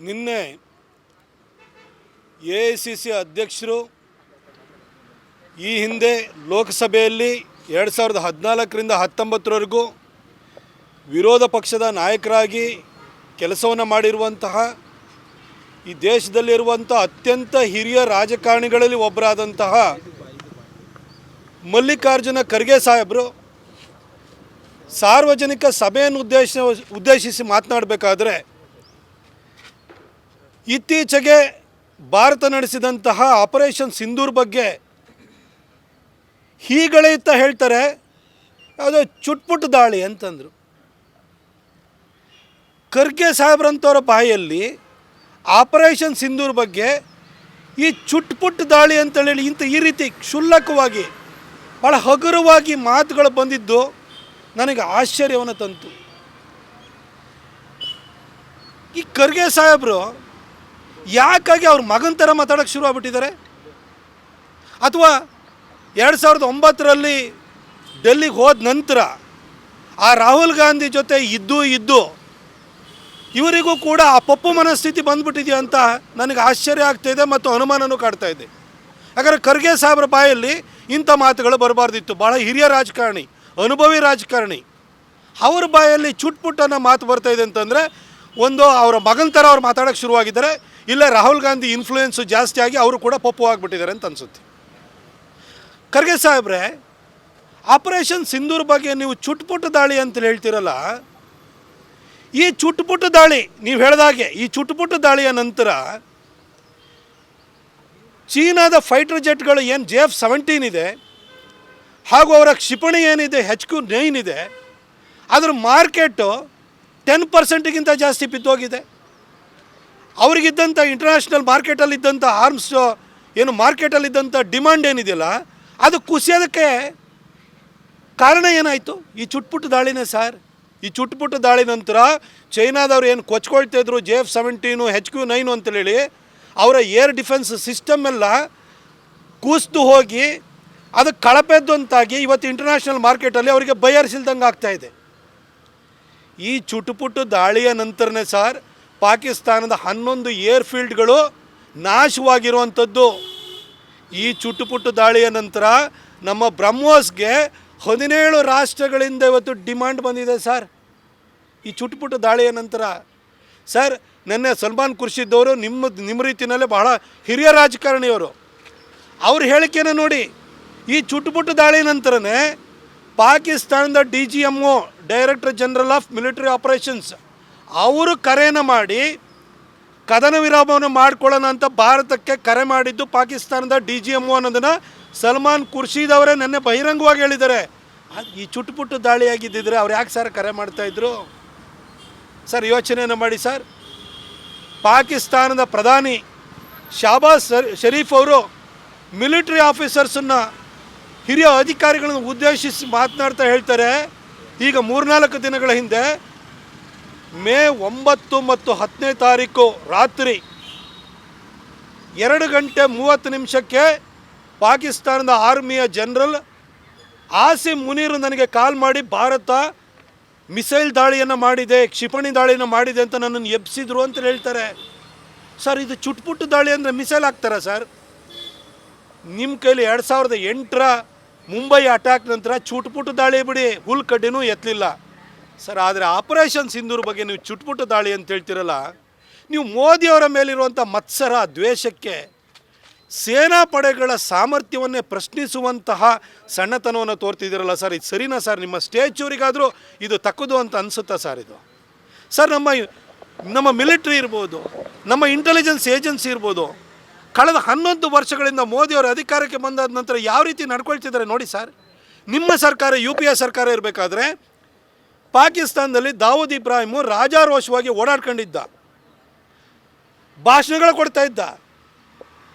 ನಿನ್ನೆ AICC ಅಧ್ಯಕ್ಷರು ಈ ಹಿಂದೆ ಲೋಕಸಭೆಯಲ್ಲಿ 2014ರಿಂದ 19ರವರೆಗೂ ವಿರೋಧ ಪಕ್ಷದ ನಾಯಕರಾಗಿ ಕೆಲಸವನ್ನು ಮಾಡಿರುವಂತಹ ಈ ದೇಶದಲ್ಲಿರುವಂಥ ಅತ್ಯಂತ ಹಿರಿಯ ರಾಜಕಾರಣಿಗಳಲ್ಲಿ ಒಬ್ಬರಾದಂತಹ ಮಲ್ಲಿಕಾರ್ಜುನ ಖರ್ಗೆ ಸಾಹೇಬರು ಸಾರ್ವಜನಿಕ ಸಭೆಯನ್ನು ಉದ್ದೇಶಿಸಿ ಮಾತನಾಡಬೇಕಾದ್ರೆ ಇತ್ತೀಚೆಗೆ ಭಾರತ ನಡೆಸಿದಂತಹ ಆಪರೇಷನ್ ಸಿಂಧೂರ್ ಬಗ್ಗೆ ಹೀಗಳೆಯುತ್ತ ಹೇಳ್ತಾರೆ, ಯಾವುದೋ ಚುಟ್ಪುಟ್ ದಾಳಿ ಅಂತಂದರು. ಖರ್ಗೆ ಸಾಹೇಬ್ರಂಥವ್ರ ಬಾಯಲ್ಲಿ ಆಪರೇಷನ್ ಸಿಂಧೂರ್ ಬಗ್ಗೆ ಈ ಚುಟ್ಪುಟ್ ದಾಳಿ ಅಂತೇಳಿ ಈ ರೀತಿ ಕ್ಷುಲ್ಲಕವಾಗಿ ಭಾಳ ಹಗುರವಾಗಿ ಮಾತುಗಳು ಬಂದಿದ್ದು ನನಗೆ ಆಶ್ಚರ್ಯವನ್ನು ತಂತು. ಈ ಖರ್ಗೆ ಸಾಹೇಬರು ಯಾಕಾಗಿ ಅವ್ರ ಮಗನ ಥರ ಮಾತಾಡೋಕ್ಕೆ ಶುರು ಆಗ್ಬಿಟ್ಟಿದ್ದಾರೆ? ಅಥವಾ 2009ರಲ್ಲಿ ಡೆಲ್ಲಿಗೆ ಹೋದ ನಂತರ ಆ ರಾಹುಲ್ ಗಾಂಧಿ ಜೊತೆ ಇದ್ದು ಇವರಿಗೂ ಕೂಡ ಆ ಪಪ್ಪು ಮನಸ್ಥಿತಿ ಬಂದ್ಬಿಟ್ಟಿದೆಯಾ ಅಂತ ನನಗೆ ಆಶ್ಚರ್ಯ ಆಗ್ತಾಯಿದೆ ಮತ್ತು ಅನುಮಾನನೂ ಕಾಡ್ತಾ ಇದೆ. ಯಾಕಂದರೆ ಖರ್ಗೆ ಸಾಹೇಬ್ರ ಬಾಯಲ್ಲಿ ಇಂಥ ಮಾತುಗಳು ಬರಬಾರ್ದಿತ್ತು. ಭಾಳ ಹಿರಿಯ ರಾಜಕಾರಣಿ, ಅನುಭವಿ ರಾಜಕಾರಣಿ, ಅವ್ರ ಬಾಯಲ್ಲಿ ಚುಟ್ಪುಟ್ಟನ್ನು ಮಾತು ಬರ್ತಾಯಿದೆ ಅಂತಂದರೆ ಒಂದು ಅವರ ಮಗನ ಥರ ಅವ್ರು ಮಾತಾಡೋಕ್ಕೆ ಶುರುವಾಗಿದ್ದಾರೆ, ಇಲ್ಲ ರಾಹುಲ್ ಗಾಂಧಿ ಇನ್ಫ್ಲೂಯೆನ್ಸು ಜಾಸ್ತಿ ಆಗಿ ಅವರು ಕೂಡ ಪಪ್ಪು ಆಗಿಬಿಟ್ಟಿದ್ದಾರೆ ಅಂತ ಅನಿಸುತ್ತೆ. ಖರ್ಗೆ ಸಾಹೇಬ್ರೆ, ಆಪರೇಷನ್ ಸಿಂಧೂರ್ ಬಗ್ಗೆ ನೀವು ಚುಟ್ಪುಟ್ಟು ದಾಳಿ ಅಂತ ಹೇಳ್ತೀರಲ್ಲ, ಈ ಚುಟ್ಪುಟ್ಟು ದಾಳಿ ನೀವು ಹೇಳಿದಾಗೆ ಈ ಚುಟ್ಪುಟ್ಟು ದಾಳಿಯ ನಂತರ ಚೀನಾದ ಫೈಟರ್ ಜೆಟ್ಗಳು ಏನು JF-17 ಇದೆ ಹಾಗೂ ಅವರ ಕ್ಷಿಪಣಿ ಏನಿದೆ HQ-9 ಇದೆ, ಅದರ ಮಾರ್ಕೆಟು 10%ಗಿಂತ ಜಾಸ್ತಿ ಬಿದ್ದೋಗಿದೆ. ಅವರಿಗಿದ್ದಂಥ ಇಂಟರ್ನ್ಯಾಷನಲ್ ಮಾರ್ಕೆಟಲ್ಲಿದ್ದಂಥ ಆರ್ಮ್ಸ್ ಏನು ಮಾರ್ಕೆಟಲ್ಲಿದ್ದಂಥ ಡಿಮಾಂಡ್ ಏನಿದೆಯಲ್ಲ ಅದು ಕುಸಿಯೋದಕ್ಕೆ ಕಾರಣ ಏನಾಯಿತು? ಈ ಚುಟ್ಪುಟ್ಟು ದಾಳಿನೇ ಸರ್. ಈ ಚುಟ್ಪುಟ್ಟು ದಾಳಿ ನಂತರ ಚೈನಾದವ್ರು ಏನು ಕೊಚ್ಕೊಳ್ತಾಯಿದ್ರು JF-17 HQ-9 ಅಂತೇಳಿ ಅವರ ಏರ್ ಡಿಫೆನ್ಸ್ ಸಿಸ್ಟಮ್ ಎಲ್ಲ ಕೂಸ್ದು ಹೋಗಿ ಅದು ಕಳಪೆದ್ದು ಅಂತಾಗಿ ಇವತ್ತು ಇಂಟರ್ನ್ಯಾಷನಲ್ ಮಾರ್ಕೆಟಲ್ಲಿ ಅವರಿಗೆ ಬಯರ್ಸಿಲ್ದಂಗೆ ಆಗ್ತಾಯಿದೆ. ಈ ಚುಟುಪುಟ್ಟು ದಾಳಿಯ ನಂತರನೇ ಸರ್ ಪಾಕಿಸ್ತಾನದ 11 ಏರ್ಫೀಲ್ಡ್ಗಳು ನಾಶವಾಗಿರುವಂಥದ್ದು. ಈ ಚುಟುಪುಟ್ಟು ದಾಳಿಯ ನಂತರ ನಮ್ಮ ಬ್ರಹ್ಮೋಸ್ಗೆ 17 ರಾಷ್ಟ್ರಗಳಿಂದ ಇವತ್ತು ಡಿಮಾಂಡ್ ಬಂದಿದೆ ಸರ್. ಈ ಚುಟುಪುಟ್ಟು ದಾಳಿಯ ನಂತರ ಸರ್, ನೆನ್ನೆ ಸಲ್ಮಾನ್ ಖುರ್ಷಿದ್ ಅವರು ನಿಮ್ಮ ರೀತಿಯಲ್ಲೇ ಬಹಳ ಹಿರಿಯ ರಾಜಕಾರಣಿಯವರು, ಅವ್ರ ಹೇಳಿಕೆನ ನೋಡಿ. ಈ ಚುಟುಪುಟ್ಟು ದಾಳಿ ನಂತರನೇ ಪಾಕಿಸ್ತಾನದ DGMO director general of military operations ಅವರು ಕರೆಯನ್ನು ಮಾಡಿ ಕದನ ವಿರಾಮವನ್ನು ಮಾಡ್ಕೊಳ್ಳೋಣ ಅಂತ ಭಾರತಕ್ಕೆ ಕರೆ ಮಾಡಿದ್ದು ಪಾಕಿಸ್ತಾನದ DGMO ಅನ್ನೋದನ್ನು ಸಲ್ಮಾನ್ ಖುರ್ಷಿದ್ ಅವರೇ ನೆನ್ನೆ ಬಹಿರಂಗವಾಗಿ ಹೇಳಿದ್ದಾರೆ. ಈ ಚುಟುಪುಟ್ಟು ದಾಳಿಯಾಗಿದ್ದಿದ್ರೆ ಅವ್ರು ಯಾಕೆ ಸರ್ ಕರೆ ಮಾಡ್ತಾಯಿದ್ರು ಸರ್? ಯೋಚನೆಯನ್ನು ಮಾಡಿ ಸರ್. ಪಾಕಿಸ್ತಾನದ ಪ್ರಧಾನಿ ಶಹಬಾಜ್ ಶರೀಫ್ ಅವರು ಮಿಲಿಟರಿ ಆಫೀಸರ್ಸನ್ನು, ಹಿರಿಯ ಅಧಿಕಾರಿಗಳನ್ನು ಉದ್ದೇಶಿಸಿ ಮಾತನಾಡ್ತಾ ಹೇಳ್ತಾರೆ, ಈಗ 3-4 ದಿನಗಳ ಹಿಂದೆ ಮೇ 9 ಮತ್ತು 10ನೇ ತಾರೀಕು ರಾತ್ರಿ 2:30 ಪಾಕಿಸ್ತಾನದ ಆರ್ಮಿಯ ಜನರಲ್ ಆಸಿಮ್ ಮುನೀರ್ ನನಗೆ ಕಾಲ್ ಮಾಡಿ ಭಾರತ ಮಿಸೈಲ್ ದಾಳಿಯನ್ನು ಮಾಡಿದೆ, ಕ್ಷಿಪಣಿ ದಾಳಿಯನ್ನು ಮಾಡಿದೆ ಅಂತ ನನ್ನನ್ನು ಎಬ್ಸಿದ್ರು ಅಂತ ಹೇಳ್ತಾರೆ. ಸರ್, ಇದು ಚುಟ್ಪುಟ್ಟು ದಾಳಿ ಅಂದರೆ ಮಿಸೈಲ್ ಹಾಕ್ತಾರಾ ಸರ್? ನಿಮ್ಮ ಕೈಲಿ 2008ರ ಮುಂಬೈ ಅಟ್ಯಾಕ್ ನಂತರ ಚುಟ್ಪುಟ್ಟು ದಾಳಿ ಬಿಡಿ, ಹುಲ್ಕಡ್ಡಿನೂ ಎತ್ತಲಿಲ್ಲ ಸರ್. ಆದರೆ ಆಪರೇಷನ್ ಸಿಂಧೂರ್ ಬಗ್ಗೆ ನೀವು ಚುಟ್ಪುಟ್ಟು ದಾಳಿ ಅಂತ ಹೇಳ್ತಿರಲ್ಲ, ನೀವು ಮೋದಿಯವರ ಮೇಲಿರುವಂಥ ಮತ್ಸರ ದ್ವೇಷಕ್ಕೆ ಸೇನಾ ಪಡೆಗಳ ಸಾಮರ್ಥ್ಯವನ್ನೇ ಪ್ರಶ್ನಿಸುವಂತಹ ಸಣ್ಣತನವನ್ನು ತೋರ್ತಿದ್ದೀರಲ್ಲ ಸರ್, ಇದು ಸರಿನಾ ಸರ್? ನಿಮ್ಮ ಸ್ಟೇಚೂರಿಗಾದರೂ ಇದು ತಕ್ಕದು ಅಂತ ಅನಿಸುತ್ತಾ ಸರ್? ಇದು ಸರ್, ನಮ್ಮ ಮಿಲಿಟ್ರಿ ಇರ್ಬೋದು, ನಮ್ಮ ಇಂಟೆಲಿಜೆನ್ಸ್ ಏಜೆನ್ಸಿ ಇರ್ಬೋದು, ಕಳೆದ 11 ವರ್ಷಗಳಿಂದ ಮೋದಿಯವರ ಅಧಿಕಾರಕ್ಕೆ ಬಂದಾದ ನಂತರ ಯಾವ ರೀತಿ ನಡ್ಕೊಳ್ತಿದ್ದಾರೆ ನೋಡಿ ಸರ್. ನಿಮ್ಮ ಸರ್ಕಾರ UPA ಸರ್ಕಾರ ಇರಬೇಕಾದ್ರೆ ಪಾಕಿಸ್ತಾನದಲ್ಲಿ ದಾವೂದ್ ಇಬ್ರಾಹಿಮು ರಾಜಾರೋಷವಾಗಿ ಓಡಾಡ್ಕೊಂಡಿದ್ದ, ಭಾಷಣಗಳು ಕೊಡ್ತಾ ಇದ್ದ,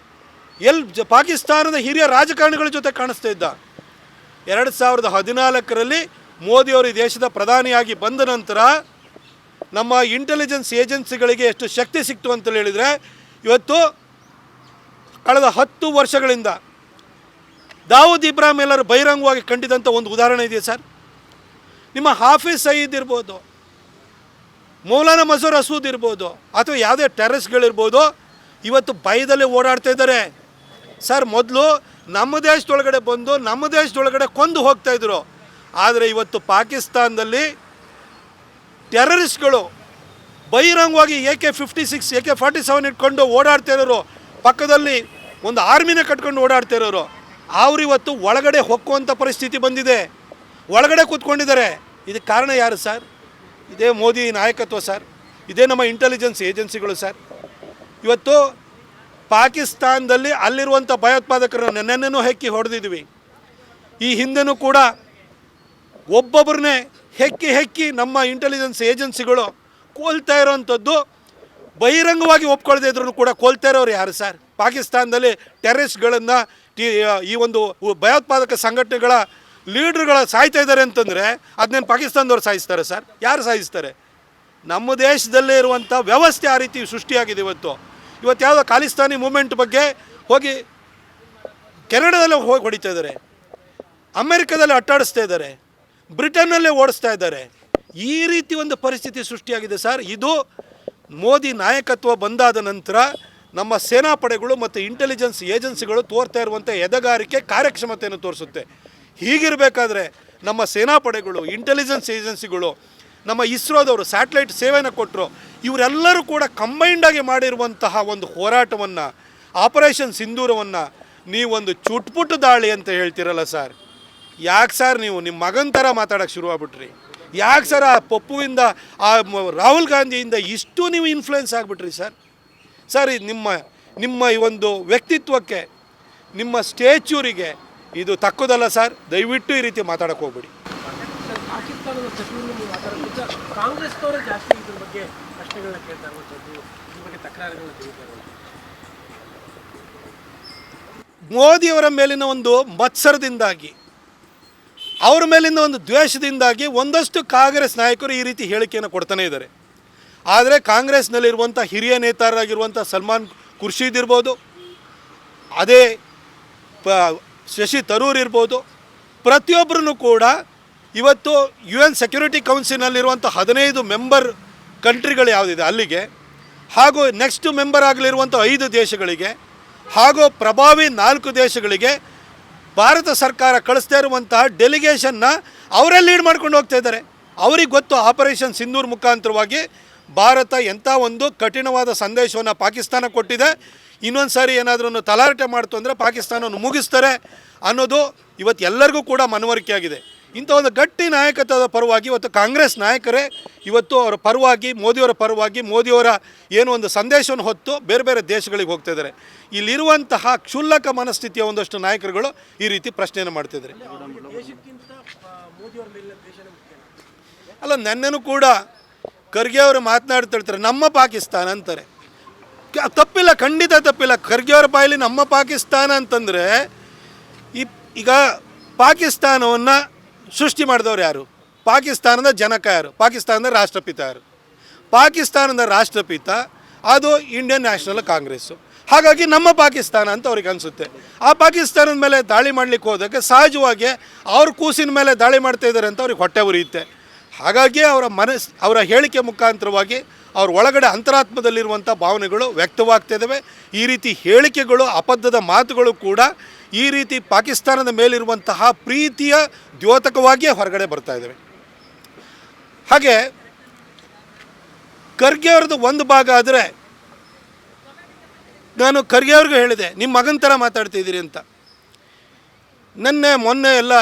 ಪಾಕಿಸ್ತಾನದ ಹಿರಿಯ ರಾಜಕಾರಣಿಗಳ ಜೊತೆ ಕಾಣಿಸ್ತಾ ಇದ್ದ. 2014ರಲ್ಲಿ ಮೋದಿಯವರು ಈ ದೇಶದ ಪ್ರಧಾನಿಯಾಗಿ ಬಂದ ನಂತರ ನಮ್ಮ ಇಂಟೆಲಿಜೆನ್ಸ್ ಏಜೆನ್ಸಿಗಳಿಗೆ ಎಷ್ಟು ಶಕ್ತಿ ಸಿಕ್ತು ಅಂತ ಹೇಳಿದರೆ, ಇವತ್ತು ಕಳೆದ 10 ವರ್ಷಗಳಿಂದ ದಾವೂದ್ ಇಬ್ರಾಹಿಂ ಎಲ್ಲರೂ ಬಹಿರಂಗವಾಗಿ ಕಂಡಿದ್ದಂಥ ಒಂದು ಉದಾಹರಣೆ ಇದೆಯಾ ಸರ್? ನಿಮ್ಮ ಹಾಫೀಸ್ ಸಯೀದ್ ಇರ್ಬೋದು, ಮೌಲಾನಾ ಮಸೂರ್ ಅಸೂದ್ ಇರ್ಬೋದು ಅಥವಾ ಯಾವುದೇ ಟೆರರಿಸ್ಟ್ಗಳಿರ್ಬೋದು, ಇವತ್ತು ಭಯದಲ್ಲಿ ಓಡಾಡ್ತಾ ಇದ್ದಾರೆ ಸರ್. ಮೊದಲು ನಮ್ಮ ದೇಶದೊಳಗಡೆ ಬಂದು ನಮ್ಮ ದೇಶದೊಳಗಡೆ ಕೊಂದು ಹೋಗ್ತಾಯಿದ್ರು. ಆದರೆ ಇವತ್ತು ಪಾಕಿಸ್ತಾನದಲ್ಲಿ ಟೆರರಿಸ್ಟ್ಗಳು ಬಹಿರಂಗವಾಗಿ AK-56 AK-47 ಇಟ್ಕೊಂಡು ಓಡಾಡ್ತಾ ಇರೋರು, ಪಕ್ಕದಲ್ಲಿ ಒಂದು ಆರ್ಮಿನ ಕಟ್ಕೊಂಡು ಓಡಾಡ್ತಾ ಇರೋರು, ಅವರಿವತ್ತು ಒಳಗಡೆ ಹೊಕ್ಕುವಂಥ ಪರಿಸ್ಥಿತಿ ಬಂದಿದೆ, ಒಳಗಡೆ ಕೂತ್ಕೊಂಡಿದ್ದಾರೆ. ಇದಕ್ಕೆ ಕಾರಣ ಯಾರು ಸರ್? ಇದೇ ಮೋದಿ ನಾಯಕತ್ವ ಸರ್, ಇದೇ ನಮ್ಮ ಇಂಟೆಲಿಜೆನ್ಸ್ ಏಜೆನ್ಸಿಗಳು ಸರ್. ಇವತ್ತು ಪಾಕಿಸ್ತಾನದಲ್ಲಿ ಅಲ್ಲಿರುವಂಥ ಭಯೋತ್ಪಾದಕರನ್ನು ನೆನ್ನೆನೂ ಹೆಕ್ಕಿ ಹೊಡೆದಿದ್ವಿ. ಈ ಹಿಂದೆನೂ ಕೂಡ ಒಬ್ಬೊಬ್ಬರನ್ನೇ ಹೆಕ್ಕಿ ನಮ್ಮ ಇಂಟೆಲಿಜೆನ್ಸ್ ಏಜೆನ್ಸಿಗಳು ಕೊಲ್ತಾ ಇರೋವಂಥದ್ದು ಬಹಿರಂಗವಾಗಿ ಒಪ್ಕೊಳ್ಳದೇ ಇದ್ರೂ ಕೂಡ ಕೊಲ್ತಾ ಇರೋರು ಯಾರು ಸರ್? ಪಾಕಿಸ್ತಾನದಲ್ಲಿ ಟೆರರಿಸ್ಟ್ಗಳನ್ನು, ಈ ಒಂದು ಭಯೋತ್ಪಾದಕ ಸಂಘಟನೆಗಳ ಲೀಡ್ರುಗಳ ಸಾಯ್ತಾ ಇದ್ದಾರೆ ಅಂತಂದರೆ ಅದನ್ನೇನು ಪಾಕಿಸ್ತಾನದವ್ರು ಸಾಯಿಸ್ತಾರೆ ಸರ್? ಯಾರು ಸಾಯಿಸ್ತಾರೆ? ನಮ್ಮ ದೇಶದಲ್ಲೇ ಇರುವಂಥ ವ್ಯವಸ್ಥೆ ಆ ರೀತಿ ಸೃಷ್ಟಿಯಾಗಿದೆ. ಇವತ್ತು ಯಾವುದೋ ಖಾಲಿಸ್ತಾನಿ ಮೂಮೆಂಟ್ ಬಗ್ಗೆ ಹೋಗಿ ಕೆನಡಾದಲ್ಲೇ ಹೋಗಿ ಹೊಡಿತಾ ಇದ್ದಾರೆ, ಅಮೆರಿಕದಲ್ಲಿ ಅಟ್ಟಾಡಿಸ್ತಾ ಇದ್ದಾರೆ, ಬ್ರಿಟನ್ನಲ್ಲೇ ಓಡಿಸ್ತಾ ಇದ್ದಾರೆ. ಈ ರೀತಿ ಒಂದು ಪರಿಸ್ಥಿತಿ ಸೃಷ್ಟಿಯಾಗಿದೆ ಸರ್. ಇದು ಮೋದಿ ನಾಯಕತ್ವ ಬಂದಾದ ನಂತರ ನಮ್ಮ ಸೇನಾಪಡೆಗಳು ಮತ್ತು ಇಂಟೆಲಿಜೆನ್ಸ್ ಏಜೆನ್ಸಿಗಳು ತೋರ್ತಾ ಇರುವಂಥ ಎದೆಗಾರಿಕೆ, ಕಾರ್ಯಕ್ಷಮತೆಯನ್ನು ತೋರಿಸುತ್ತೆ. ಹೀಗಿರಬೇಕಾದ್ರೆ ನಮ್ಮ ಸೇನಾಪಡೆಗಳು, ಇಂಟೆಲಿಜೆನ್ಸ್ ಏಜೆನ್ಸಿಗಳು, ನಮ್ಮ ಇಸ್ರೋದವರು ಸ್ಯಾಟಲೈಟ್ ಸೇವೆಯನ್ನು ಕೊಟ್ಟರು, ಇವರೆಲ್ಲರೂ ಕೂಡ ಕಂಬೈಂಡಾಗಿ ಮಾಡಿರುವಂತಹ ಒಂದು ಹೋರಾಟವನ್ನು, ಆಪರೇಷನ್ ಸಿಂಧೂರವನ್ನು ನೀವೊಂದು ಚುಟ್ಪುಟ್ಟು ದಾಳಿ ಅಂತ ಹೇಳ್ತಿರಲ್ಲ ಸರ್. ಯಾಕೆ ಸರ್ ನೀವು ನಿಮ್ಮ ಮಗನ ಥರ ಮಾತಾಡೋಕ್ಕೆ ಶುರುವಾಗ್ಬಿಟ್ರಿ? ಯಾಕೆ ಸರ್ ಆ ಪಪ್ಪುವಿಂದ, ಆ ರಾಹುಲ್ ಗಾಂಧಿಯಿಂದ ಇಷ್ಟು ನೀವು ಇನ್ಫ್ಲುಯೆನ್ಸ್ ಆಗಿಬಿಟ್ರಿ ಸರ್? ಸರ್ ಇದು ನಿಮ್ಮ ಈ ಒಂದು ವ್ಯಕ್ತಿತ್ವಕ್ಕೆ, ನಿಮ್ಮ ಸ್ಟೇಚ್ಯೂರಿಗೆ ಇದು ತಕ್ಕುದಲ್ಲ ಸರ್. ದಯವಿಟ್ಟು ಈ ರೀತಿ ಮಾತಾಡೋಕ್ಕೆ ಹೋಗ್ಬಿಡಿ. ಕಾಂಗ್ರೆಸ್ನವರೇ ಜಾಸ್ತಿ ಇದ್ರ ಬಗ್ಗೆ ಪ್ರಶ್ನೆಗಳನ್ನ ಕೇಳ್ತಾ ಇರುವಂಥದ್ದು, ಇದ್ರ ಬಗ್ಗೆ ತಕರಾರುಗಳನ್ನ ತೆಗಿತಾ ಇರುವಂಥದ್ದು. ಮೋದಿಯವರ ಮೇಲಿನ ಒಂದು ಮತ್ಸರದಿಂದಾಗಿ, ಅವರ ಮೇಲಿನ ಒಂದು ದ್ವೇಷದಿಂದಾಗಿ ಒಂದಷ್ಟು ಕಾಂಗ್ರೆಸ್ ನಾಯಕರು ಈ ರೀತಿ ಹೇಳಿಕೆಯನ್ನು ಕೊಡ್ತಾನೆ ಇದ್ದಾರೆ. ಆದರೆ ಕಾಂಗ್ರೆಸ್ನಲ್ಲಿರುವಂಥ ಹಿರಿಯ ನೇತಾರರಾಗಿರುವಂಥ ಸಲ್ಮಾನ್ ಖುರ್ಷಿದ್ ಇರ್ಬೋದು, ಅದೇ ಶಶಿ ತರೂರ್ ಇರ್ಬೋದು, ಪ್ರತಿಯೊಬ್ಬರೂ ಕೂಡ ಇವತ್ತು UN ಸೆಕ್ಯೂರಿಟಿ ಕೌನ್ಸಿಲ್ನಲ್ಲಿರುವಂಥ 15 ಮೆಂಬರ್ ಕಂಟ್ರಿಗಳು ಯಾವುದಿದೆ ಅಲ್ಲಿಗೆ, ಹಾಗೂ ನೆಕ್ಸ್ಟ್ ಮೆಂಬರ್ ಆಗಲಿರುವಂಥ 5 ದೇಶಗಳಿಗೆ, ಹಾಗೂ ಪ್ರಭಾವಿ 4 ದೇಶಗಳಿಗೆ ಭಾರತ ಸರ್ಕಾರ ಕಳಿಸ್ತಾ ಇರುವಂತಹ ಡೆಲಿಗೇಷನ್ನ ಅವರೇ ಲೀಡ್ ಮಾಡ್ಕೊಂಡು ಹೋಗ್ತಾ ಇದ್ದಾರೆ. ಅವ್ರಿಗೆ ಗೊತ್ತು ಆಪರೇಷನ್ ಸಿಂಧೂರ್ ಮುಖಾಂತರವಾಗಿ ಭಾರತ ಎಂಥ ಒಂದು ಕಠಿಣವಾದ ಸಂದೇಶವನ್ನು ಪಾಕಿಸ್ತಾನ ಕೊಟ್ಟಿದೆ, ಇನ್ನೊಂದು ಸಾರಿ ಏನಾದರೂ ತಲಾಟೆ ಮಾಡ್ತು ಅಂದರೆ ಪಾಕಿಸ್ತಾನವನ್ನು ಮುಗಿಸ್ತಾರೆ ಅನ್ನೋದು ಇವತ್ತು ಎಲ್ಲರಿಗೂ ಕೂಡ ಮನವರಿಕೆ ಆಗಿದೆ. ಇಂಥ ಒಂದು ಗಟ್ಟಿ ನಾಯಕತ್ವದ ಪರವಾಗಿ ಇವತ್ತು ಕಾಂಗ್ರೆಸ್ ನಾಯಕರೇ ಇವತ್ತು ಅವರ ಪರವಾಗಿ, ಮೋದಿಯವರ ಪರವಾಗಿ, ಮೋದಿಯವರ ಏನು ಒಂದು ಸಂದೇಶವನ್ನು ಹೊತ್ತು ಬೇರೆ ಬೇರೆ ದೇಶಗಳಿಗೆ ಹೋಗ್ತಾ ಇದ್ದಾರೆ. ಇಲ್ಲಿರುವಂತಹ ಕ್ಷುಲ್ಲಕ ಮನಸ್ಥಿತಿಯ ಒಂದಷ್ಟು ನಾಯಕರುಗಳು ಈ ರೀತಿ ಪ್ರಶ್ನೆಯನ್ನು ಮಾಡ್ತಿದ್ದಾರೆ. ಅಲ್ಲ, ನೆನ್ನೆನೂ ಕೂಡ ಖರ್ಗೆ ಅವರು ಮಾತನಾಡ್ತಿರ್ತಾರೆ, ನಮ್ಮ ಪಾಕಿಸ್ತಾನ ಅಂತಾರೆ. ತಪ್ಪಿಲ್ಲ, ಖಂಡಿತ ತಪ್ಪಿಲ್ಲ. ಖರ್ಗೆ ಅವರ ಬಾಯಲ್ಲಿ ನಮ್ಮ ಪಾಕಿಸ್ತಾನ ಅಂತಂದರೆ ಈಗ ಪಾಕಿಸ್ತಾನವನ್ನು ಸೃಷ್ಟಿ ಮಾಡಿದವರು ಯಾರು? ಪಾಕಿಸ್ತಾನದ ಜನಕ ಯಾರು? ಪಾಕಿಸ್ತಾನದ ರಾಷ್ಟ್ರಪಿತ ಯಾರು? ಪಾಕಿಸ್ತಾನದ ರಾಷ್ಟ್ರಪಿತ ಅದು ಇಂಡಿಯನ್ ನ್ಯಾಷನಲ್ ಕಾಂಗ್ರೆಸ್ಸು. ಹಾಗಾಗಿ ನಮ್ಮ ಪಾಕಿಸ್ತಾನ ಅಂತ ಅವ್ರಿಗೆ ಅನಿಸುತ್ತೆ. ಆ ಪಾಕಿಸ್ತಾನದ ಮೇಲೆ ದಾಳಿ ಮಾಡಲಿಕ್ಕೆ ಹೋದಕ್ಕೆ ಸಹಜವಾಗಿ ಅವ್ರ ಕೂಸಿನ ಮೇಲೆ ದಾಳಿ ಮಾಡ್ತಾ ಇದ್ದಾರೆ ಅಂತ ಅವ್ರಿಗೆ ಹೊಟ್ಟೆ ಉರಿಯುತ್ತೆ. ಹಾಗಾಗಿ ಅವರ ಹೇಳಿಕೆ ಮುಖಾಂತರವಾಗಿ ಅವ್ರ ಒಳಗಡೆ ಅಂತರಾತ್ಮದಲ್ಲಿರುವಂಥ ಭಾವನೆಗಳು ವ್ಯಕ್ತವಾಗ್ತಿದ್ದಾವೆ. ಈ ರೀತಿ ಹೇಳಿಕೆಗಳು, ಅಬದ್ಧದ ಮಾತುಗಳು ಕೂಡ ಈ ರೀತಿ ಪಾಕಿಸ್ತಾನದ ಮೇಲಿರುವಂತಹ ಪ್ರೀತಿಯ ದ್ಯೋತಕವಾಗಿಯೇ ಹೊರಗಡೆ ಬರ್ತಾ ಇದ್ದಾವೆ. ಹಾಗೆ ಖರ್ಗೆ ಅವ್ರದ್ದು ಒಂದು ಭಾಗ ಆದರೆ, ನಾನು ಖರ್ಗೆ ಅವ್ರಿಗೂ ಹೇಳಿದೆ, ನಿಮ್ಮ ಮಗನ ಥರ ಮಾತಾಡ್ತಿದ್ದೀರಿ ಅಂತ. ಮೊನ್ನೆ ಎಲ್ಲ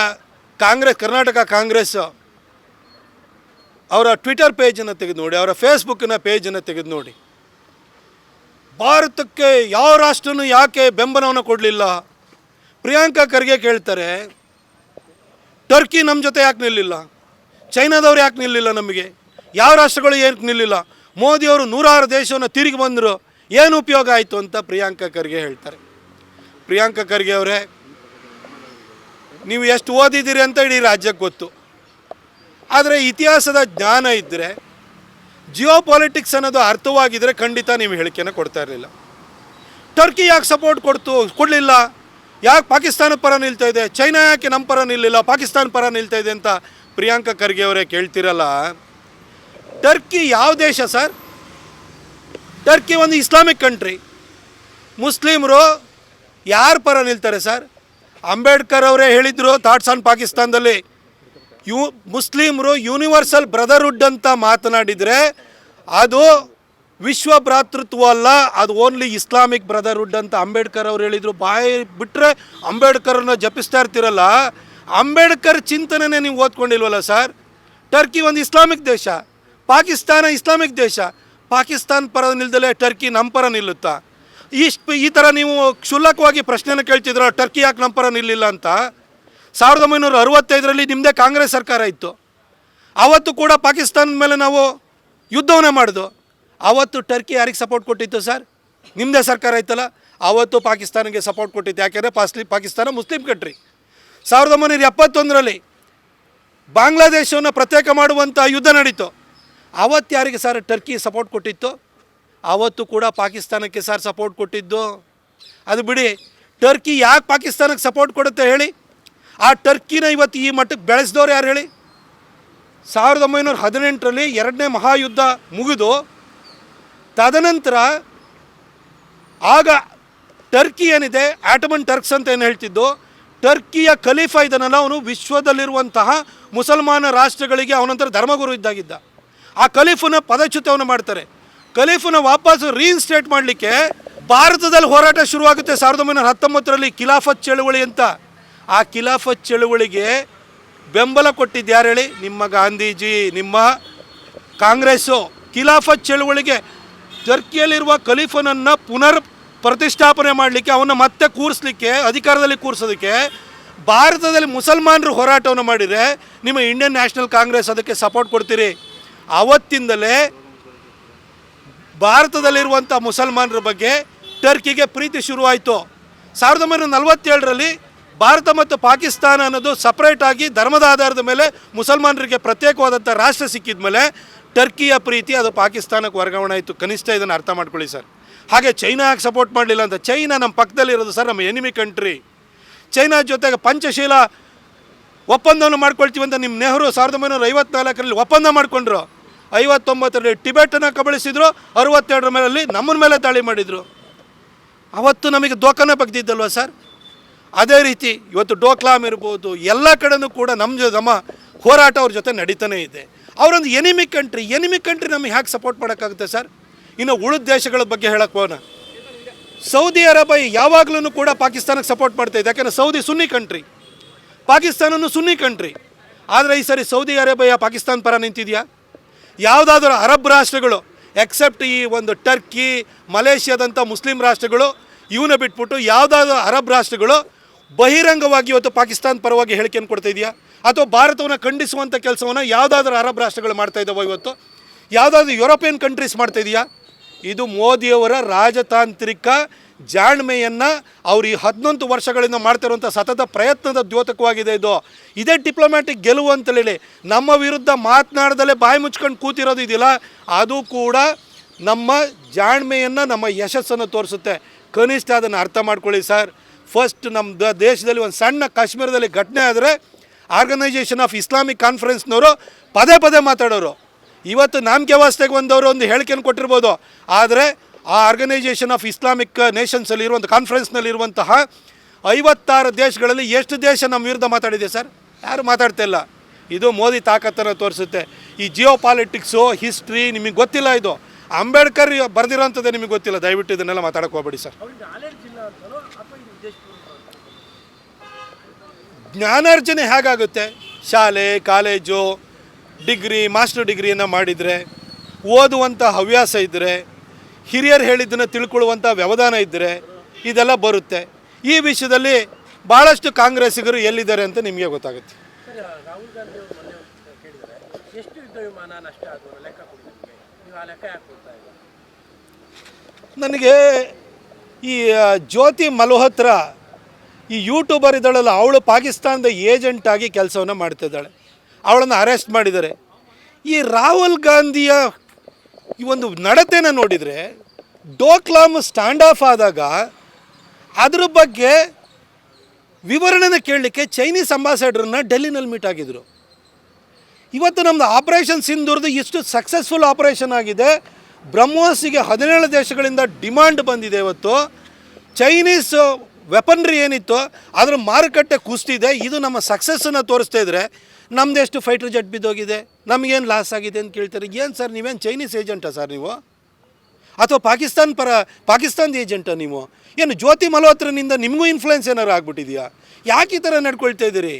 ಕರ್ನಾಟಕ ಕಾಂಗ್ರೆಸ್ ಅವರ ಟ್ವಿಟರ್ ಪೇಜನ್ನು ತೆಗೆದು ನೋಡಿ, ಅವರ ಫೇಸ್ಬುಕ್ಕಿನ ಪೇಜನ್ನು ತೆಗೆದು ನೋಡಿ. ಭಾರತಕ್ಕೆ ಯಾವ ರಾಷ್ಟ್ರನೂ ಯಾಕೆ ಬೆಂಬಲವನ್ನು ಕೊಡಲಿಲ್ಲ? ಪ್ರಿಯಾಂಕಾ ಖರ್ಗೆ ಕೇಳ್ತಾರೆ, ಟರ್ಕಿ ನಮ್ಮ ಜೊತೆ ಯಾಕೆ ನಿಲ್ಲಿಲ್ಲ? ಚೈನಾದವ್ರು ಯಾಕೆ ನಿಲ್ಲಿಲ್ಲ? ನಮಗೆ ಯಾವ ರಾಷ್ಟ್ರಗಳು ಏನಕ್ಕೆ ನಿಲ್ಲಿಲ್ಲ? ಮೋದಿಯವರು 106 ದೇಶವನ್ನು ತಿರುಗಿ ಬಂದರು, ಏನು ಉಪಯೋಗ ಆಯಿತು ಅಂತ ಪ್ರಿಯಾಂಕಾ ಖರ್ಗೆ ಹೇಳ್ತಾರೆ. ಪ್ರಿಯಾಂಕಾ ಖರ್ಗೆ ಅವರೇ, ನೀವು ಎಷ್ಟು ಓದಿದ್ದೀರಿ ಅಂತ ಇಡೀ ರಾಜ್ಯಕ್ಕೆ ಗೊತ್ತು. ಆದರೆ ಇತಿಹಾಸದ ಜ್ಞಾನ ಇದ್ದರೆ, ಜಿಯೋ ಪಾಲಿಟಿಕ್ಸ್ ಅನ್ನೋದು ಅರ್ಥವಾಗಿದ್ದರೆ ಖಂಡಿತ ನೀವು ಹೇಳಿಕೆಯನ್ನು ಕೊಡ್ತಾ ಇರಲಿಲ್ಲ. ಟರ್ಕಿ ಯಾಕೆ ಸಪೋರ್ಟ್ ಕೊಡಲಿಲ್ಲ? ಯಾಕೆ ಪಾಕಿಸ್ತಾನ ಪರ ನಿಲ್ತಾ ಇದೆ? ಚೈನಾ ಯಾಕೆ ನಮ್ಮ ಪರ ನಿಲ್ಲಿಲ್ಲ, ಪಾಕಿಸ್ತಾನ ಪರ ನಿಲ್ತಾ ಇದೆ ಅಂತ ಪ್ರಿಯಾಂಕಾ ಖರ್ಗೆ ಅವರೇ ಕೇಳ್ತಿರಲ್ಲ. ಟರ್ಕಿ ಯಾವ ದೇಶ ಸರ್? ಟರ್ಕಿ ಒಂದು ಇಸ್ಲಾಮಿಕ್ ಕಂಟ್ರಿ. ಮುಸ್ಲಿಮರು ಯಾರ ಪರ ನಿಲ್ತಾರೆ ಸರ್? ಅಂಬೇಡ್ಕರ್ ಅವರೇ ಹೇಳಿದರು ಥಾಟ್ಸ್ ಆನ್ ಪಾಕಿಸ್ತಾನದಲ್ಲಿ, ಮುಸ್ಲಿಮರು ಯೂನಿವರ್ಸಲ್ ಬ್ರದರ್ಹುಡ್ ಅಂತ ಮಾತನಾಡಿದರೆ ಅದು ವಿಶ್ವ ಭ್ರಾತೃತ್ವ ಅಲ್ಲ, ಅದು ಓನ್ಲಿ ಇಸ್ಲಾಮಿಕ್ ಬ್ರದರ್ಹುಡ್ ಅಂತ ಅಂಬೇಡ್ಕರ್ ಅವ್ರು ಹೇಳಿದರು. ಬಾಯಿ ಬಿಟ್ಟರೆ ಅಂಬೇಡ್ಕರ್ನ ಜಪಿಸ್ತಾ ಇರ್ತಿರಲ್ಲ, ಅಂಬೇಡ್ಕರ್ ಚಿಂತನೆನೇ ನೀವು ಓದ್ಕೊಂಡಿಲ್ವಲ್ಲ ಸರ್? ಟರ್ಕಿ ಒಂದು ಇಸ್ಲಾಮಿಕ್ ದೇಶ, ಪಾಕಿಸ್ತಾನ ಇಸ್ಲಾಮಿಕ್ ದೇಶ. ಪಾಕಿಸ್ತಾನ ಪರ ನಿಲ್ದಲೇ ಟರ್ಕಿ ನಮ್ಮ ಪರ ನಿಲ್ಲುತ್ತಾ? ಈ ಥರ ನೀವು ಕ್ಷುಲ್ಲಕವಾಗಿ ಪ್ರಶ್ನೆನ ಕೇಳ್ತಿದ್ರ, ಟರ್ಕಿ ಯಾಕೆ ನಮ್ಮ ಪರ ನಿಲ್ಲಿಲ್ಲ ಅಂತ. 1965ರಲ್ಲಿ ನಿಮ್ಮದೇ ಕಾಂಗ್ರೆಸ್ ಸರ್ಕಾರ ಇತ್ತು. ಆವತ್ತು ಕೂಡ ಪಾಕಿಸ್ತಾನದ ಮೇಲೆ ನಾವು ಯುದ್ಧವನ್ನೇ ಮಾಡಿದು. ಆವತ್ತು ಟರ್ಕಿ ಯಾರಿಗೆ ಸಪೋರ್ಟ್ ಕೊಟ್ಟಿತ್ತು ಸರ್? ನಿಮ್ಮದೇ ಸರ್ಕಾರ ಇತ್ತಲ್ಲ, ಆವತ್ತು ಪಾಕಿಸ್ತಾನಕ್ಕೆ ಸಪೋರ್ಟ್ ಕೊಟ್ಟಿತ್ತು. ಯಾಕೆಂದರೆ ಪಾಕಿಸ್ತಾನ ಮುಸ್ಲಿಂ ಕಂಟ್ರಿ. 1971ರಲ್ಲಿ ಬಾಂಗ್ಲಾದೇಶವನ್ನು ಪ್ರತ್ಯೇಕ ಮಾಡುವಂಥ ಯುದ್ಧ ನಡೀತು. ಆವತ್ತು ಯಾರಿಗೆ ಸರ್ ಟರ್ಕಿ ಸಪೋರ್ಟ್ ಕೊಟ್ಟಿತ್ತು? ಆವತ್ತು ಕೂಡ ಪಾಕಿಸ್ತಾನಕ್ಕೆ ಸರ್ ಸಪೋರ್ಟ್ ಕೊಟ್ಟಿದ್ದು. ಅದು ಬಿಡಿ, ಟರ್ಕಿ ಯಾಕೆ ಪಾಕಿಸ್ತಾನಕ್ಕೆ ಸಪೋರ್ಟ್ ಕೊಡುತ್ತೆ ಹೇಳಿ? ಆ ಟರ್ಕಿನ ಇವತ್ತು ಈ ಮಟ್ಟಕ್ಕೆ ಬೆಳೆಸಿದವ್ರು ಯಾರು ಹೇಳಿ? 1918ರಲ್ಲಿ ಎರಡನೇ ಮಹಾಯುದ್ಧ ಮುಗಿದು ತದನಂತರ ಆಗ ಟರ್ಕಿ ಏನಿದೆ, ಆಟಮನ್ ಟರ್ಕ್ಸ್ ಅಂತ ಏನು ಹೇಳ್ತಿದ್ದು, ಟರ್ಕಿಯ ಖಲೀಫಾ ಇದನ್ನೆಲ್ಲ ಅವನು ವಿಶ್ವದಲ್ಲಿರುವಂತಹ ಮುಸಲ್ಮಾನ ರಾಷ್ಟ್ರಗಳಿಗೆ ಅವನಂತರ ಧರ್ಮಗುರು ಇದ್ದಾಗಿದ್ದ. ಆ ಖಲೀಫನ ಪದಚ್ಯುತವನ್ನು ಮಾಡ್ತಾರೆ. ಖಲೀಫನ ವಾಪಸ್ಸು ರೀಇನ್ಸ್ಟೇಟ್ ಮಾಡಲಿಕ್ಕೆ ಭಾರತದಲ್ಲಿ ಹೋರಾಟ ಶುರುವಾಗುತ್ತೆ 1919ರಲ್ಲಿ, ಖಿಲಾಫತ್ ಚಳುವಳಿ ಅಂತ. ಆ ಖಿಲಾಫತ್ ಚಳುವಳಿಗೆ ಬೆಂಬಲ ಕೊಟ್ಟಿದ್ದು ಯಾರು ಹೇಳಿ? ನಿಮ್ಮ ಗಾಂಧೀಜಿ, ನಿಮ್ಮ ಕಾಂಗ್ರೆಸ್ಸು. ಖಿಲಾಫತ್ ಚಳುವಳಿಗೆ ಟರ್ಕಿಯಲ್ಲಿರುವ ಖಲೀಫನನ್ನು ಪುನರ್ ಪ್ರತಿಷ್ಠಾಪನೆ ಮಾಡಲಿಕ್ಕೆ, ಅವನ್ನ ಮತ್ತೆ ಕೂರಿಸ್ಲಿಕ್ಕೆ, ಅಧಿಕಾರದಲ್ಲಿ ಕೂರಿಸೋದಕ್ಕೆ ಭಾರತದಲ್ಲಿ ಮುಸಲ್ಮಾನರು ಹೋರಾಟವನ್ನು ಮಾಡಿದರೆ ನಿಮ್ಮ ಇಂಡಿಯನ್ ನ್ಯಾಷನಲ್ ಕಾಂಗ್ರೆಸ್ ಅದಕ್ಕೆ ಸಪೋರ್ಟ್ ಕೊಡ್ತೀರಿ. ಆವತ್ತಿಂದಲೇ ಭಾರತದಲ್ಲಿರುವಂಥ ಮುಸಲ್ಮಾನರ ಬಗ್ಗೆ ಟರ್ಕಿಗೆ ಪ್ರೀತಿ ಶುರುವಾಯಿತು. 1947ರಲ್ಲಿ ಭಾರತ ಮತ್ತು ಪಾಕಿಸ್ತಾನ ಅನ್ನೋದು ಸಪ್ರೇಟಾಗಿ ಧರ್ಮದ ಆಧಾರದ ಮೇಲೆ ಮುಸಲ್ಮಾನರಿಗೆ ಪ್ರತ್ಯೇಕವಾದಂಥ ರಾಷ್ಟ್ರ ಸಿಕ್ಕಿದ ಮೇಲೆ ಟರ್ಕಿಯ ಪ್ರೀತಿ ಅದು ಪಾಕಿಸ್ತಾನಕ್ಕೆ ವರ್ಗಾವಣೆ ಆಯಿತು. ಕನಿಷ್ಠ ಇದನ್ನು ಅರ್ಥ ಮಾಡ್ಕೊಳ್ಳಿ ಸರ್. ಹಾಗೆ ಚೈನಾ ಯಾಕೆ ಸಪೋರ್ಟ್ ಮಾಡಲಿಲ್ಲ ಅಂತ? ಚೈನಾ ನಮ್ಮ ಪಕ್ಕದಲ್ಲಿರೋದು ಸರ್, ನಮ್ಮ ಎನಿಮಿ ಕಂಟ್ರಿ. ಚೈನಾ ಜೊತೆಗೆ ಪಂಚಶೀಲ ಒಪ್ಪಂದವನ್ನು ಮಾಡ್ಕೊಳ್ತೀವಿ ಅಂತ ನಿಮ್ಮ ನೆಹರು 1954ರಲ್ಲಿ ಒಪ್ಪಂದ ಮಾಡಿಕೊಂಡ್ರು. 59ರಲ್ಲಿ ಟಿಬೆಟನ್ನು ಕಬಳಿಸಿದ್ರು, 62ರ ಮೇಲೆ ನಮ್ಮನ ಮೇಲೆ ದಾಳಿ ಮಾಡಿದರು. ಅವತ್ತು ನಮಗೆ ದೋಖಾನ ಬಗ್ದಿದ್ದಲ್ವ ಸರ್? ಅದೇ ರೀತಿ ಇವತ್ತು ಡೋಕ್ಲಾಮ್ ಇರ್ಬೋದು, ಎಲ್ಲ ಕಡೆನೂ ಕೂಡ ನಮ್ಮ ಹೋರಾಟ ಅವ್ರ ಜೊತೆ ನಡೀತಾನೆ ಇದೆ. ಅವರೊಂದು ಎನಿಮಿ ಕಂಟ್ರಿ ನಮಗೆ ಹ್ಯಾಕೆ ಸಪೋರ್ಟ್ ಮಾಡೋಕ್ಕಾಗುತ್ತೆ ಸರ್? ಇನ್ನು ಉಳಿದ ದೇಶಗಳ ಬಗ್ಗೆ ಹೇಳಕ್ಕೆ ಹೋಗೋಣ. ಸೌದಿ ಅರೇಬಿಯಾ ಯಾವಾಗಲೂ ಕೂಡ ಪಾಕಿಸ್ತಾನಕ್ಕೆ ಸಪೋರ್ಟ್ ಮಾಡ್ತಾ ಇದೆ. ಯಾಕೆಂದರೆ ಸೌದಿ ಸುನ್ನಿ ಕಂಟ್ರಿ, ಪಾಕಿಸ್ತಾನನೂ ಸುನ್ನಿ ಕಂಟ್ರಿ. ಆದರೆ ಈ ಸರಿ ಸೌದಿ ಅರೇಬಿಯಾ ಪಾಕಿಸ್ತಾನ ಪರ ನಿಂತಿದೆಯಾ? ಯಾವುದಾದ್ರೂ ಅರಬ್ ರಾಷ್ಟ್ರಗಳು ಎಕ್ಸೆಪ್ಟ್ ಈ ಒಂದು ಟರ್ಕಿ, ಮಲೇಷ್ಯಾದಂಥ ಮುಸ್ಲಿಂ ರಾಷ್ಟ್ರಗಳು ಇವನ್ನ ಬಿಟ್ಬಿಟ್ಟು ಯಾವುದಾದ್ರೂ ಅರಬ್ ರಾಷ್ಟ್ರಗಳು ಬಹಿರಂಗವಾಗಿ ಇವತ್ತು ಪಾಕಿಸ್ತಾನ ಪರವಾಗಿ ಹೇಳಿಕೆಯನ್ನು ಕೊಡ್ತಾ ಇದೆಯಾ? ಅಥವಾ ಭಾರತವನ್ನು ಖಂಡಿಸುವಂಥ ಕೆಲಸವನ್ನು ಯಾವುದಾದ್ರೂ ಅರಬ್ ರಾಷ್ಟ್ರಗಳು ಮಾಡ್ತಾ ಇದ್ದಾವೆ ಇವತ್ತು? ಯಾವುದಾದ್ರೂ ಯುರೋಪಿಯನ್ ಕಂಟ್ರೀಸ್ ಮಾಡ್ತಾ ಇದೆಯಾ? ಇದು ಮೋದಿಯವರ ರಾಜತಾಂತ್ರಿಕ ಜಾಣ್ಮೆಯನ್ನು ಅವರು ಈ 11 ವರ್ಷಗಳಿಂದ ಮಾಡ್ತಿರುವಂಥ ಸತತ ಪ್ರಯತ್ನದ ದ್ಯೋತಕವಾಗಿದೆ ಇದು. ಇದೇ ಡಿಪ್ಲೊಮ್ಯಾಟಿಕ್ ಗೆಲುವು ಅಂತೇಳಿ ನಮ್ಮ ವಿರುದ್ಧ ಮಾತನಾಡದಲ್ಲೇ ಬಾಯಿ ಮುಚ್ಕೊಂಡು ಕೂತಿರೋದು ಇದೆಯಲ್ಲ, ಅದು ಕೂಡ ನಮ್ಮ ಜಾಣ್ಮೆಯನ್ನು, ನಮ್ಮ ಯಶಸ್ಸನ್ನು ತೋರಿಸುತ್ತೆ. ಕನಿಷ್ಠ ಅದನ್ನು ಅರ್ಥ ಮಾಡ್ಕೊಳ್ಳಿ ಸರ್. ಫಸ್ಟ್ ನಮ್ಮ ದೇಶದಲ್ಲಿ ಒಂದು ಸಣ್ಣ ಕಾಶ್ಮೀರದಲ್ಲಿ ಘಟನೆ ಆದರೆ ಆರ್ಗನೈಜೇಷನ್ ಆಫ್ ಇಸ್ಲಾಮಿಕ್ ಕಾನ್ಫರೆನ್ಸ್ನವರು ಪದೇ ಮಾತಾಡೋರು. ಇವತ್ತು ನಾಮಕೆ ವಾಸ್ತೆಗೆ ಬಂದವರು ಒಂದು ಹೇಳಿಕೆಯನ್ನು ಕೊಟ್ಟಿರ್ಬೋದು, ಆದರೆ ಆ ಆರ್ಗನೈಜೇಷನ್ ಆಫ್ ಇಸ್ಲಾಮಿಕ್ ನೇಷನ್ಸಲ್ಲಿ ಇರುವಂಥ ಕಾನ್ಫರೆನ್ಸ್ನಲ್ಲಿರುವಂತಹ 56 ದೇಶಗಳಲ್ಲಿ ಎಷ್ಟು ದೇಶ ನಮ್ಮ ವಿರುದ್ಧ ಮಾತಾಡಿದೆ ಸರ್? ಯಾರು ಮಾತಾಡ್ತಾ ಇಲ್ಲ. ಇದು ಮೋದಿ ತಾಕತ್ತನ್ನು ತೋರಿಸುತ್ತೆ. ಈ ಜಿಯೋ ಪಾಲಿಟಿಕ್ಸು, ಹಿಸ್ಟ್ರಿ ನಿಮಗೆ ಗೊತ್ತಿಲ್ಲ. ಇದು ಅಂಬೇಡ್ಕರ್ ಬರೆದಿರೋಂಥದ್ದೇ ನಿಮಗೆ ಗೊತ್ತಿಲ್ಲ. ದಯವಿಟ್ಟು ಇದನ್ನೆಲ್ಲ ಮಾತಾಡೋಕೆ ಹೋಗ್ಬೇಡಿ ಸರ್. ಜ್ಞಾನಾರ್ಜನೆ ಹೇಗಾಗುತ್ತೆ? ಶಾಲೆ, ಕಾಲೇಜು, ಡಿಗ್ರಿ, ಮಾಸ್ಟರ್ ಡಿಗ್ರಿಯನ್ನು ಮಾಡಿದರೆ, ಓದುವಂಥ ಹವ್ಯಾಸ ಇದ್ದರೆ, ಹಿರಿಯರು ಹೇಳಿದ್ದನ್ನು ತಿಳ್ಕೊಳ್ಳುವಂಥ ವ್ಯವಧಾನ ಇದ್ದರೆ ಇದೆಲ್ಲ ಬರುತ್ತೆ. ಈ ವಿಷಯದಲ್ಲಿ ಭಾಳಷ್ಟು ಕಾಂಗ್ರೆಸ್ಸಿಗರು ಎಲ್ಲಿದ್ದಾರೆ ಅಂತ ನಿಮಗೆ ಗೊತ್ತಾಗುತ್ತೆ. ರಾಹುಲ್ ಗಾಂಧಿ ಅವರು ಮೊನ್ನೆ ಕೇಳಿದ್ದಾರೆ, ಎಷ್ಟು ಯುದ್ಧ ವಿಮಾನ ನಷ್ಟ ಆಗುವ ಲೆಕ್ಕ ಕೊಡಿ ನಿಮಗೆ, ನೀವು ಆ ಲೆಕ್ಕ ಯಾಕೆ ಕೊಡ್ತಾ ಇಲ್ಲ? ನನಗೆ ಈ ಜ್ಯೋತಿ ಮಲ್ಹೋತ್ರ ಈ ಯೂಟ್ಯೂಬರ್ ಇದ್ದಾಳಲ್ಲ, ಅವಳು ಪಾಕಿಸ್ತಾನದ ಏಜೆಂಟಾಗಿ ಕೆಲಸವನ್ನು ಮಾಡ್ತಿದ್ದಾಳೆ. ಅವಳನ್ನು ಅರೆಸ್ಟ್ ಮಾಡಿದ್ದಾರೆ. ಈ ರಾಹುಲ್ ಗಾಂಧಿಯ ಈ ಒಂದು ನಡತೆನ ನೋಡಿದರೆ, ಡೋಕ್ಲಾಮ್ ಸ್ಟ್ಯಾಂಡ್ ಆಫ್ ಆದಾಗ ಅದ್ರ ಬಗ್ಗೆ ವಿವರಣೆನ ಕೇಳಲಿಕ್ಕೆ ಚೈನೀಸ್ ಅಂಬಾಸಡರ್ನ ಡೆಲ್ಲಿನಲ್ಲಿ ಮೀಟ್ ಆಗಿದ್ರು. ಇವತ್ತು ನಮ್ಮದು ಆಪರೇಷನ್ ಸಿಂಧೂರ್ದು ಇಷ್ಟು ಸಕ್ಸಸ್ಫುಲ್ ಆಪರೇಷನ್ ಆಗಿದೆ. ಬ್ರಹ್ಮೋಸ್ಗೆ 17 ದೇಶಗಳಿಂದ ಡಿಮಾಂಡ್ ಬಂದಿದೆ. ಇವತ್ತು ಚೈನೀಸ್ ವೆಪನ್ರಿ ಏನಿತ್ತು ಅದರ ಮಾರುಕಟ್ಟೆ ಕುಸ್ತಿದೆ. ಇದು ನಮ್ಮ ಸಕ್ಸಸ್ಸನ್ನು ತೋರಿಸ್ತಾ ಇದ್ರೆ ನಮ್ಮದು ಎಷ್ಟು ಫೈಟರ್ ಜೆಟ್ ಬಿದ್ದೋಗಿದೆ, ನಮಗೇನು ಲಾಸ್ ಆಗಿದೆ ಅಂತ ಕೇಳ್ತಾರೆ. ಏನು ಸರ್ ನೀವೇನು ಚೈನೀಸ್ ಏಜೆಂಟಾ ಸರ್ ನೀವು, ಅಥವಾ ಪಾಕಿಸ್ತಾನದ ಏಜೆಂಟಾ ನೀವು? ಏನು ಜ್ಯೋತಿ ಮಲ್ಹೋತ್ರನಿಂದ ನಿಮಗೂ ಇನ್ಫ್ಲುಯೆನ್ಸ್ ಏನಾರು ಆಗ್ಬಿಟ್ಟಿದೆಯಾ? ಯಾಕೆ ಈ ಥರ ನಡ್ಕೊಳ್ತಾ ಇದ್ದೀರಿ?